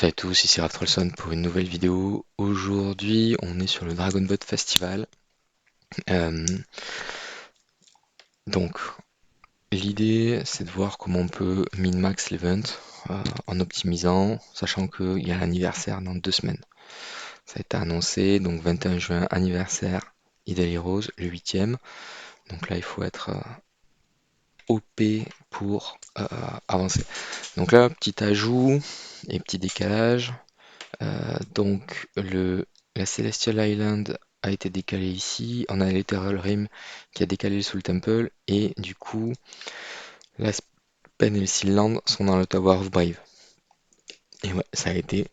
Salut à tous, ici Raptrolson pour une nouvelle vidéo. Aujourd'hui, on est sur le Dragon Boat Festival. Euh, donc, l'idée, c'est de voir comment on peut min-max l'event en optimisant, sachant qu'il y a l'anniversaire dans 2 semaines. Ça a été annoncé, donc 21 juin, anniversaire Idle Heroes, le 8e. Donc là, il faut être OP pour avancer. Donc là, petit ajout et petit décalage. Donc la Celestial Island a été décalée ici. On a l'Ethereal Rim qui a décalé sous le Temple. Et du coup, la Spen et le Seal Land sont dans le Tower of Brave. Et ouais, ça a été.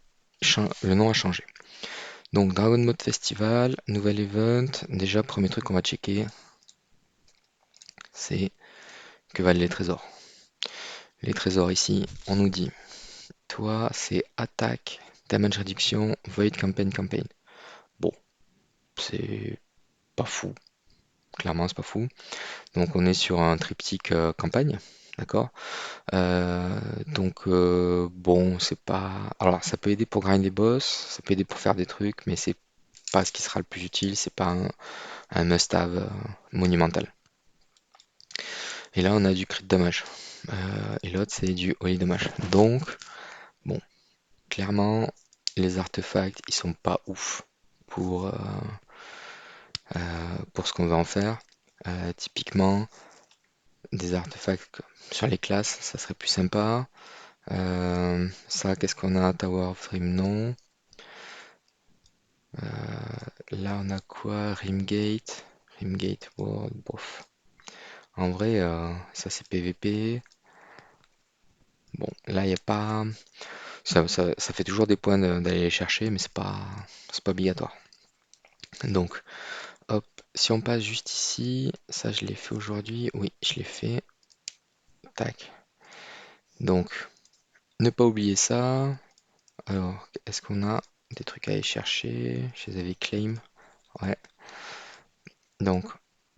Le nom a changé. Donc Dragon Mode Festival, nouvel event. Déjà, premier truc qu'on va checker, c'est que valent les trésors. Les trésors ici, on nous dit, toi, c'est attaque, damage réduction, void campaign. Bon, c'est pas fou. Clairement, c'est pas fou. Donc on est sur un triptyque campagne, d'accord? Bon, c'est pas. Alors ça peut aider pour grind les boss, ça peut aider pour faire des trucs, mais c'est pas ce qui sera le plus utile, c'est pas un must-have monumental. Et là on a du crit damage. Et l'autre c'est du holy damage. Donc, bon, clairement, les artefacts ils sont pas ouf pour, euh, pour ce qu'on va en faire. Typiquement, des artefacts sur les classes, ça serait plus sympa. Ça, qu'est-ce qu'on a? Tower of Rim, non. Là, on a quoi? Rimgate. Rimgate World, bof. En vrai, ça c'est PVP. Bon, là, il n'y a pas. Ça fait toujours des points d'aller les chercher, mais c'est pas obligatoire. Donc, hop, si on passe juste ici, ça je l'ai fait aujourd'hui. Oui, je l'ai fait. Tac. Donc, ne pas oublier ça. Alors, est-ce qu'on a des trucs à aller chercher? Je les avais claim. Ouais. Donc,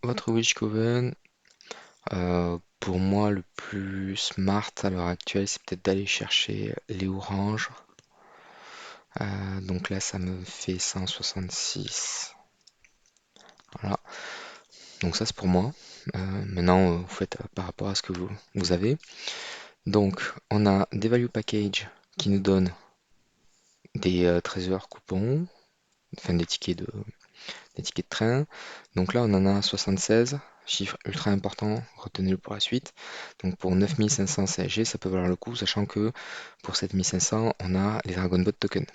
votre Witch Coven, pour moi, le plus smart à l'heure actuelle, c'est peut-être d'aller chercher les oranges. Donc là, ça me fait 166. Voilà. Donc ça, c'est pour moi. Maintenant, vous faites par rapport à ce que vous avez. Donc, on a des value package qui nous donnent des trésors coupons, enfin des tickets de train. Donc là, on en a 76, chiffre ultra important, retenez-le pour la suite. Donc pour 9500 CSG, ça peut valoir le coup, sachant que pour 7500, on a les Dragon Bot Tokens.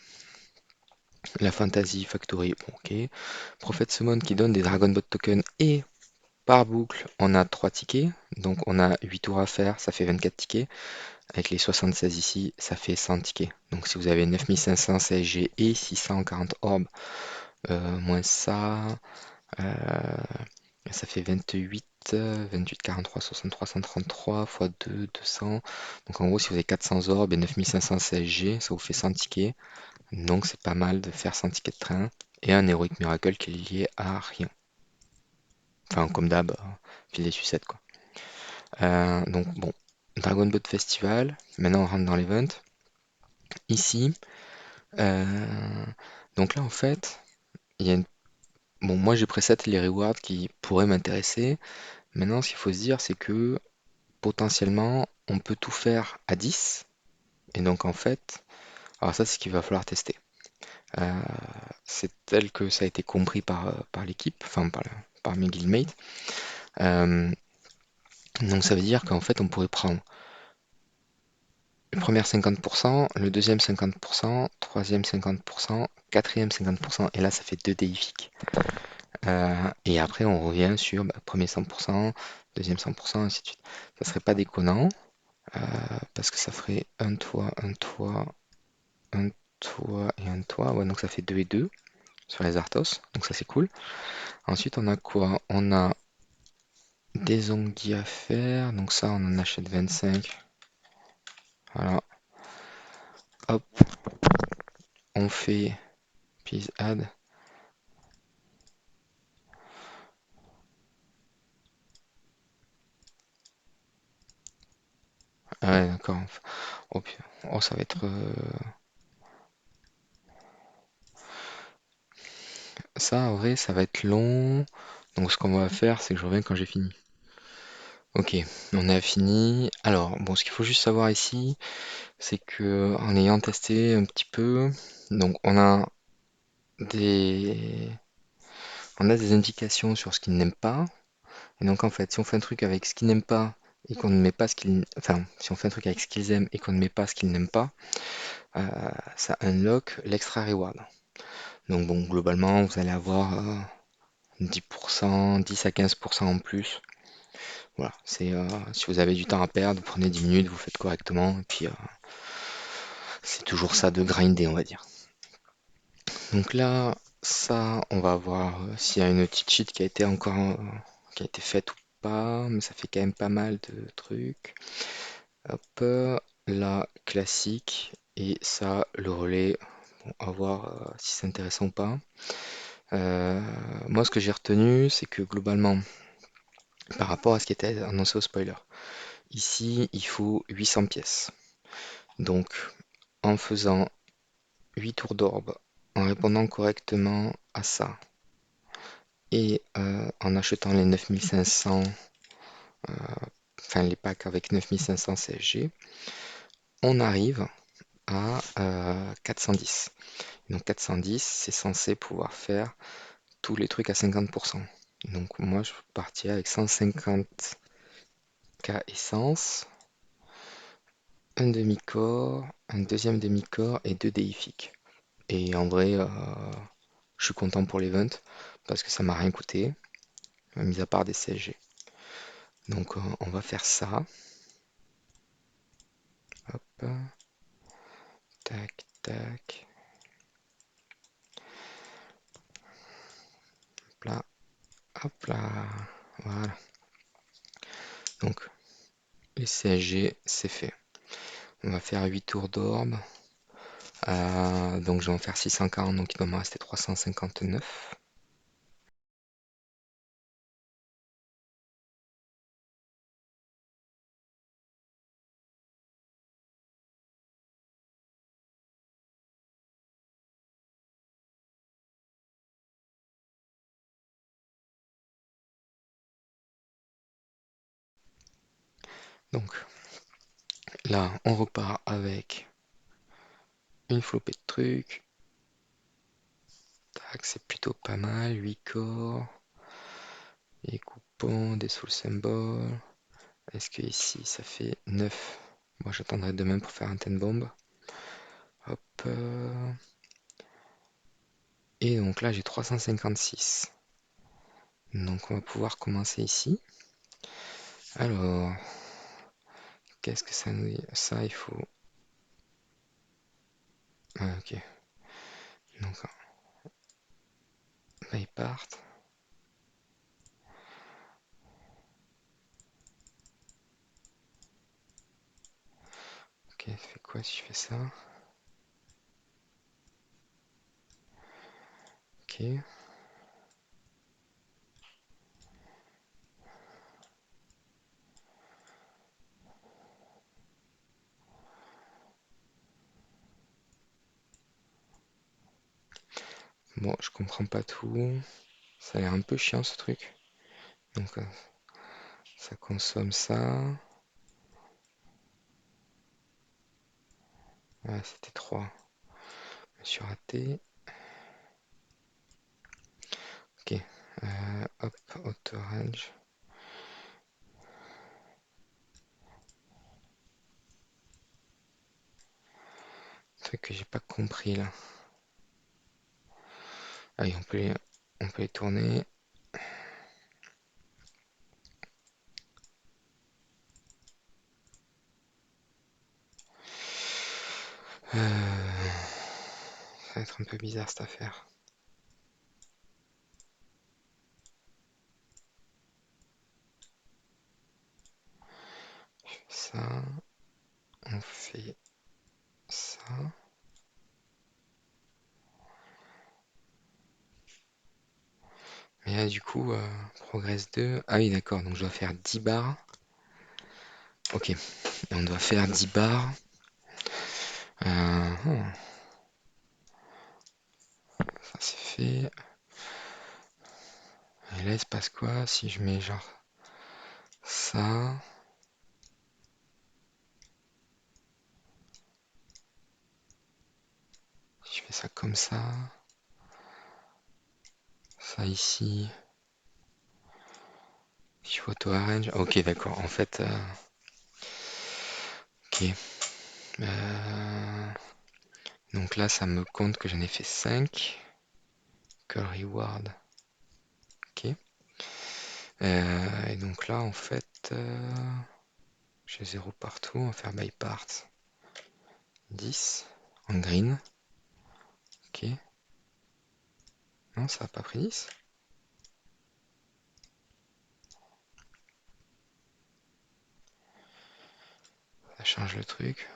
La Fantasy Factory, bon, ok. Prophet Summon qui donne des Dragon Bot Tokens et par boucle, on a 3 tickets. Donc on a 8 tours à faire, ça fait 24 tickets. Avec les 76 ici, ça fait 100 tickets. Donc si vous avez 9500 CSG et 640 orbes, moins ça, euh, ça fait 28, 28, 43, 63, 133 x 2, 200. Donc en gros, si vous avez 400 orbes et 9500 CSG, ça vous fait 100 tickets. Donc c'est pas mal de faire 100 tickets de train. Et un Heroic Miracle qui est lié à rien. Enfin, comme d'hab, fil des sucettes quoi. Donc bon, Dragon Boat Festival. Maintenant, on rentre dans l'event. Ici, euh, donc là en fait, il y a une... Bon, moi j'ai preset les rewards qui pourraient m'intéresser. Maintenant, ce qu'il faut se dire, c'est que potentiellement, on peut tout faire à 10. Et donc, en fait, alors ça, c'est ce qu'il va falloir tester. Euh, c'est tel que ça a été compris par l'équipe, enfin par mes guildmates. Euh, donc, ça veut dire qu'en fait, on pourrait prendre le premier 50%, le deuxième 50%, troisième 50%, quatrième 50%, et là, ça fait deux déifiques. Et après, on revient sur premier 100%, deuxième 100%, ainsi de suite. Ça serait pas déconnant. Euh, Parce que ça ferait un toit, un toit, un toit et un toit. Ouais, donc ça fait 2 et 2 sur les Arthos. Donc ça c'est cool. Ensuite on a quoi? On a des ongles à faire. Donc ça on en achète 25. Voilà. Hop, on fait please add. Ah ouais, d'accord. Oh, oh, ça va être. ça, en vrai, ça va être long. Donc ce qu'on va faire, c'est que je reviens quand j'ai fini. Ok, on a fini. Alors, bon, ce qu'il faut juste savoir ici, c'est que en ayant testé un petit peu, donc des, on a des indications sur ce qu'il n'aime pas. Et donc en fait, si on fait un truc avec ce qu'il n'aime pas et qu'on ne met pas ce qu'il, enfin, si on fait un truc avec ce qu'ils aiment et qu'on ne met pas ce qu'ils n'aiment pas, euh, ça unlock l'extra reward. Donc bon, globalement, vous allez avoir 10%, 10 à 15% en plus. Voilà, c'est si vous avez du temps à perdre, vous prenez 10 minutes, vous faites correctement, et puis c'est toujours ça de grinder, on va dire. Donc là, ça, on va voir s'il y a une petite cheat qui a été encore qui a été faite ou pas, mais ça fait quand même pas mal de trucs. Hop, là, classique, et ça, le relais, bon, à voir si c'est intéressant ou pas. Euh, Moi, ce que j'ai retenu, c'est que globalement, par rapport à ce qui était annoncé au spoiler, ici, il faut 800 pièces. Donc, en faisant 8 tours d'orbe, en répondant correctement à ça, et en achetant les 9500, euh, enfin les packs avec 9500 CSG, on arrive à 410. Donc 410, c'est censé pouvoir faire tous les trucs à 50%. Donc moi, je partirais avec 150k essence, un demi-corps, un deuxième demi-corps et deux déifiques. Et en vrai, je suis content pour l'event parce que ça m'a rien coûté, mis à part des CSG. Donc on va faire ça. Hop, tac, tac. Hop là, hop là. Voilà. Donc les CSG, c'est fait. On va faire 8 tours d'orbe. Donc je vais en faire 640, donc il doit me rester 359. Donc là, on repart avec une flopée de trucs. Tac, c'est plutôt pas mal. 8 corps, des coupons, des soul symbols. Est-ce que ici ça fait 9? Moi j'attendrai demain pour faire un ten bomb. Hop. Et donc là j'ai 356. Donc on va pouvoir commencer ici. Alors, qu'est-ce que ça nous dit? Ça, il faut. Ah, ok. Donc là, ils partent. Ok, ça fait quoi si je fais ça? Ok. Bon, je comprends pas tout. Ça a l'air un peu chiant ce truc. Donc ça consomme ça. Ah, c'était 3. Je me suis raté. Ok. Hop, auto range. Truc que j'ai pas compris là. Ah oui, on peut les tourner. Ça va être un peu bizarre cette affaire. Ça, on fait ça. Mais là, du coup, progresse 2. Ah oui, d'accord, donc je dois faire 10 barres. Ok, et on doit faire 10 barres. Ça c'est fait. Et là, il se passe quoi si je mets genre ça? Si je fais ça comme ça ici, si je fais auto arrange. Ok, d'accord. En fait, ok. Euh, donc là, ça me compte que j'en ai fait 5. Call reward. Ok. Et donc là, en fait, j'ai 0 partout. On va faire by parts 10 en green. Ok. Non, ça n'a pas pris 10. Ça change le truc.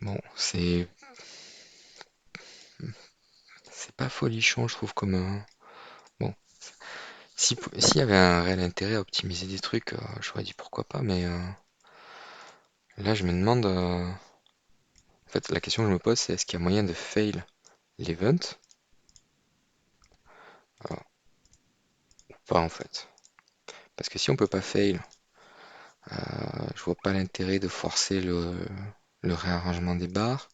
Bon, c'est pas folichon, je trouve, comme un. Bon, s'il y avait un réel intérêt à optimiser des trucs, j'aurais dit pourquoi pas, mais là, je me demande. En fait, la question que je me pose, c'est est-ce qu'il y a moyen de fail l'event euh, ou pas, en fait? Parce que si on peut pas fail, je vois pas l'intérêt de forcer le réarrangement des barres.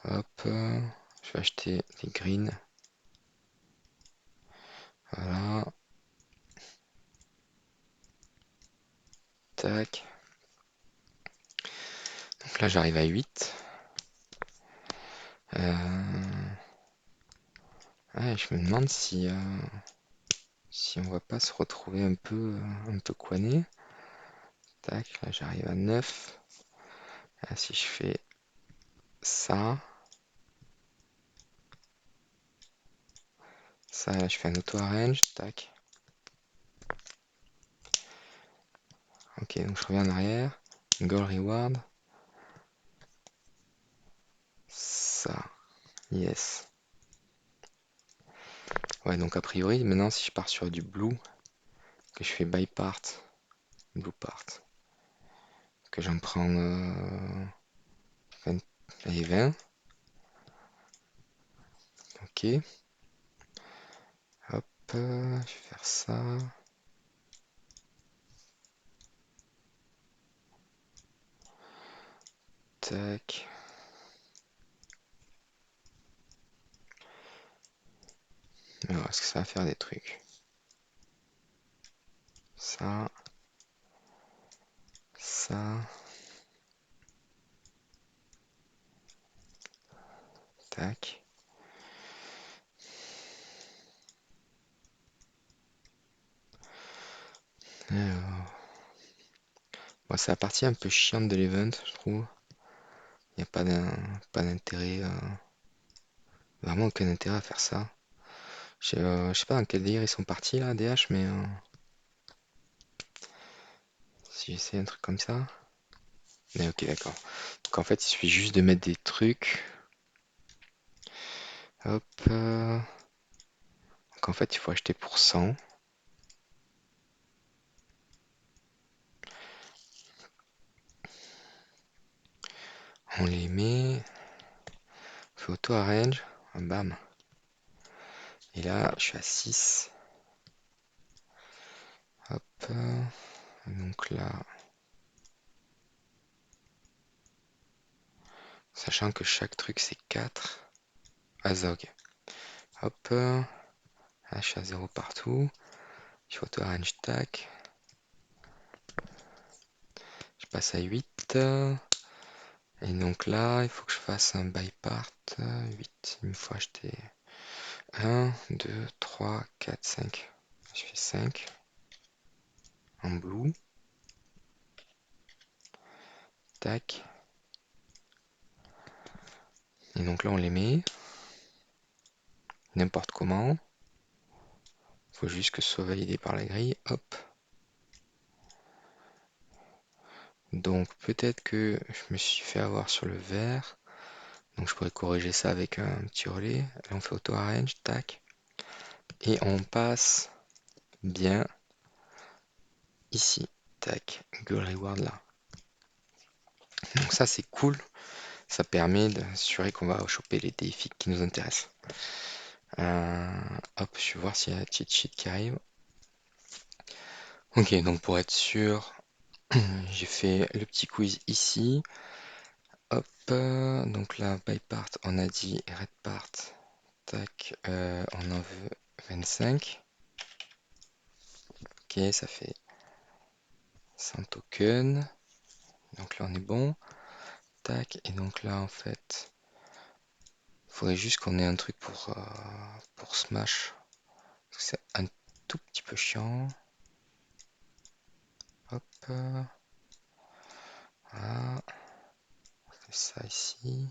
Hop, je vais acheter des greens. Voilà, tac. Donc là, j'arrive à 8. Ouais, je me demande si on va pas se retrouver un peu coiné. Tac, là j'arrive à 9. Là, si je fais ça, là je fais un auto-arrange, tac. Ok, donc je reviens en arrière. Goal reward. Ça, yes. Ouais, donc a priori, maintenant si je pars sur du blue, que je fais by part, blue part, que j'en prends 20, allez, 20. Ok, hop, je vais faire ça. Tac. Alors, est-ce que ça va faire des trucs? Ça, tac. Alors, bon, c'est la partie un peu chiante de l'event, je trouve. Il n'y a pas d'intérêt, vraiment aucun intérêt à faire ça. Je sais pas dans quel délire ils sont partis là, DH, mais si j'essaie un truc comme ça. Mais ok, d'accord. Donc en fait, il suffit juste de mettre des trucs. Hop. Donc en fait, il faut acheter pour 100. On les met. On fait auto-arrange. Bam. Et là, je suis à 6. Hop. Donc là, sachant que chaque truc c'est 4. Ah, ça, ok. Hop. Là, je suis à 0 partout. Je fais auto-arrange, tac. Je passe à 8. Et donc là, il faut que je fasse un by part 8. Il me faut acheter 1, 2, 3, 4, 5. Je fais 5 en blue. Tac. Et donc là, on les met n'importe comment. Il faut juste que ce soit validé par la grille. Hop. Donc peut-être que je me suis fait avoir sur le vert. Donc je pourrais corriger ça avec un petit relais. Là, on fait auto-arrange. Tac. Et on passe bien ici. Tac. Goal reward là. Donc ça, c'est cool. Ça permet d'assurer qu'on va choper les défis qui nous intéressent. Hop, je vais voir s'il y a un cheat sheet qui arrive. Ok, donc pour être sûr, j'ai fait le petit quiz ici. Hop, donc là, by part, on a dit red part. Tac, on en veut 25. Ok, ça fait 100 tokens. Donc là, on est bon. Tac, et donc là, en fait, il faudrait juste qu'on ait un truc pour Smash. C'est un tout petit peu chiant. Hop, voilà. On fait ça ici.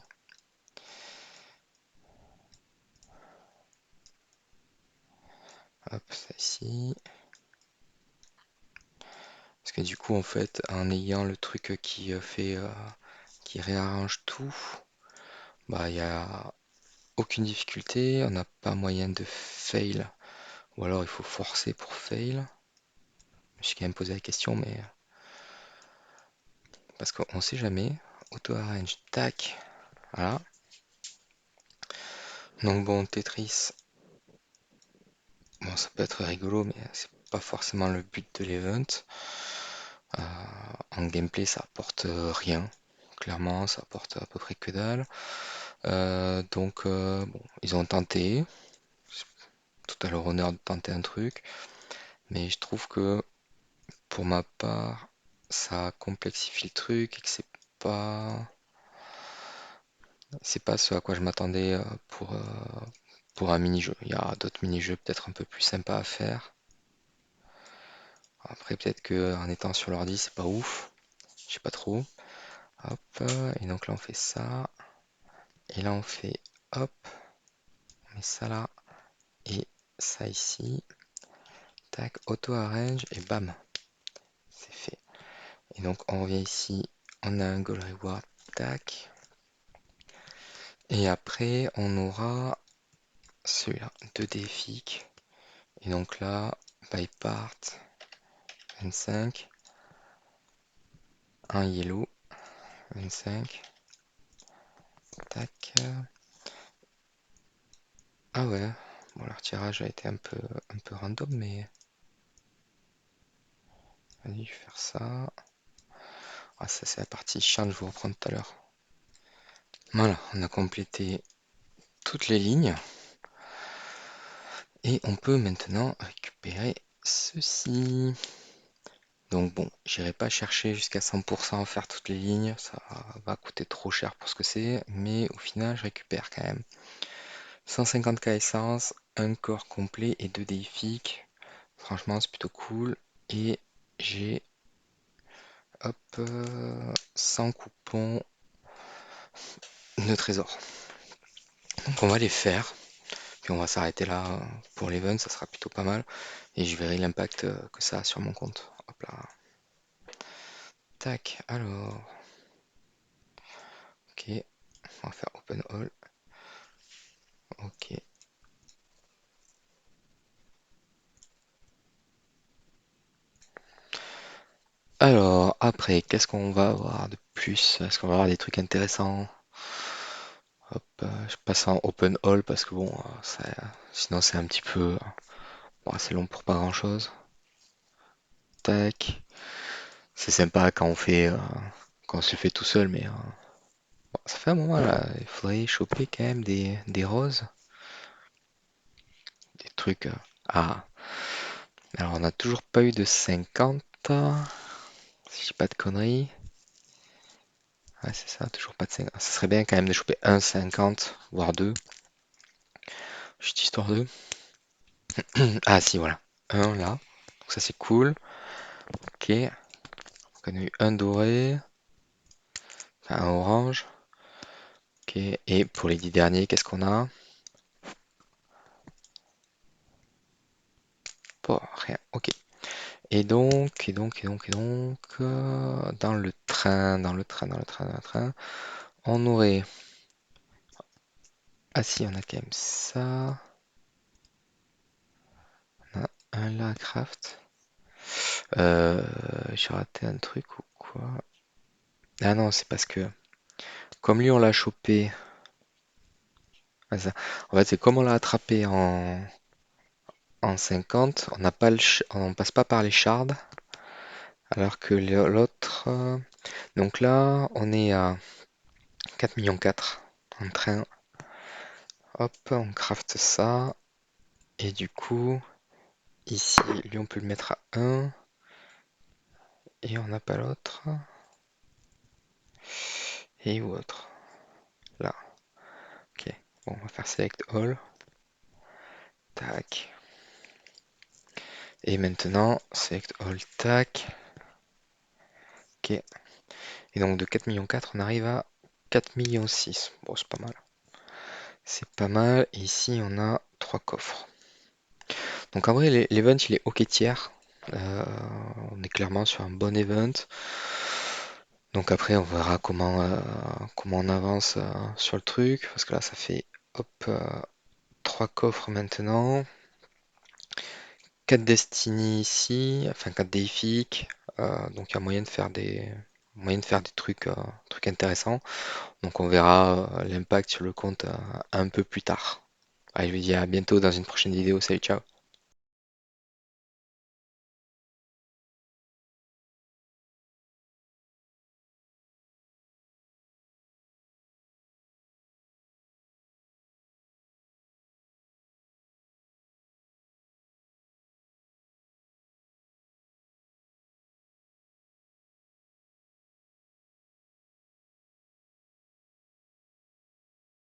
Hop, ça ici. Parce que du coup, en fait, en ayant le truc qui réarrange tout, bah, il n'y a aucune difficulté. On n'a pas moyen de fail. Ou alors, il faut forcer pour fail. Je me suis quand même posé la question, mais parce qu'on sait jamais. Auto arrange, tac. Voilà. Donc bon, Tetris, bon, ça peut être rigolo, mais c'est pas forcément le but de l'event. Euh, En gameplay, ça apporte rien. Clairement, ça apporte à peu près que dalle. Bon, ils ont tenté. C'est tout à leur honneur de tenter un truc. Mais je trouve que, pour ma part, ça complexifie le truc et que c'est pas ce à quoi je m'attendais pour un mini-jeu. Il y a d'autres mini-jeux peut-être un peu plus sympas à faire. Après, peut-être que en étant sur l'ordi, c'est pas ouf. Je sais pas trop. Hop, et donc là, on fait ça. Et là, on fait hop, on met ça là. Et ça ici. Tac, auto arrange et bam, c'est fait. Et donc, on revient ici. On a un goal reward. Tac. Et après, on aura celui-là, 2D effic. Et donc là, by part 25. Un yellow 25. Tac. Ah ouais. Bon, leur tirage a été un peu random, mais vas-y, je vais faire ça. Ah, ça, c'est la partie chiante, je vous reprends tout à l'heure. Voilà, on a complété toutes les lignes. Et on peut maintenant récupérer ceci. Donc bon, j'irai pas chercher jusqu'à 100% à faire toutes les lignes, ça va coûter trop cher pour ce que c'est, mais au final je récupère quand même 150k essence, un corps complet et 2 déifiques. Franchement c'est plutôt cool. Et j'ai hop 100 coupons de trésor. Donc on va les faire, puis on va s'arrêter là pour l'event, ça sera plutôt pas mal. Et je verrai l'impact que ça a sur mon compte. Hop là. Tac, alors. Ok, on va faire open all. Ok. Alors, après, qu'est-ce qu'on va avoir de plus? Est-ce qu'on va avoir des trucs intéressants? Hop, je passe en open all parce que bon, sinon c'est un petit peu, bon, c'est long pour pas grand-chose. Tac. C'est sympa quand on se le fait tout seul, mais bon, ça fait un moment là. Il faudrait choper quand même des roses, des trucs. Ah, alors on n'a toujours pas eu de 50, si je dis pas de conneries. Ouais, c'est ça, toujours pas de 50. Ça serait bien quand même de choper un 50, voire deux, juste histoire de. Ah si, voilà. Un là. Donc ça c'est cool. Ok. Donc on a eu un doré, enfin un orange. Ok. Et pour les 10 derniers, qu'est-ce qu'on a? Bon, rien. Ok. Et donc, dans le train, on aurait. Ah si, on a quand même ça. On a un là, craft. J'ai raté un truc ou quoi? Ah non, c'est parce que Comme lui, on l'a chopé. En fait, c'est comme on l'a attrapé en 50, on n'a pas on passe pas par les shards, alors que l'autre. Donc là, on est à 4 millions 4 en train. Hop, on craft ça. Et du coup, ici, lui, on peut le mettre à 1. Et on n'a pas l'autre. Et où autre? Là. Ok. Bon, on va faire select all. Tac. Et maintenant, select all. Tac. Ok. Et donc de 4 millions 4, on arrive à 4 millions 6. Bon, c'est pas mal. C'est pas mal. Et ici, on a 3 coffres. Donc en vrai, l'event, il est ok tiers. Euh, on est clairement sur un bon event. Donc après, on verra comment on avance sur le truc. Parce que là, ça fait hop, 3 coffres maintenant. 4 Destiny ici. Enfin, 4 déifiques. Donc il y a moyen de faire des trucs intéressants. Donc on verra l'impact sur le compte un peu plus tard. Allez, je vous dis à bientôt dans une prochaine vidéo. Salut, ciao!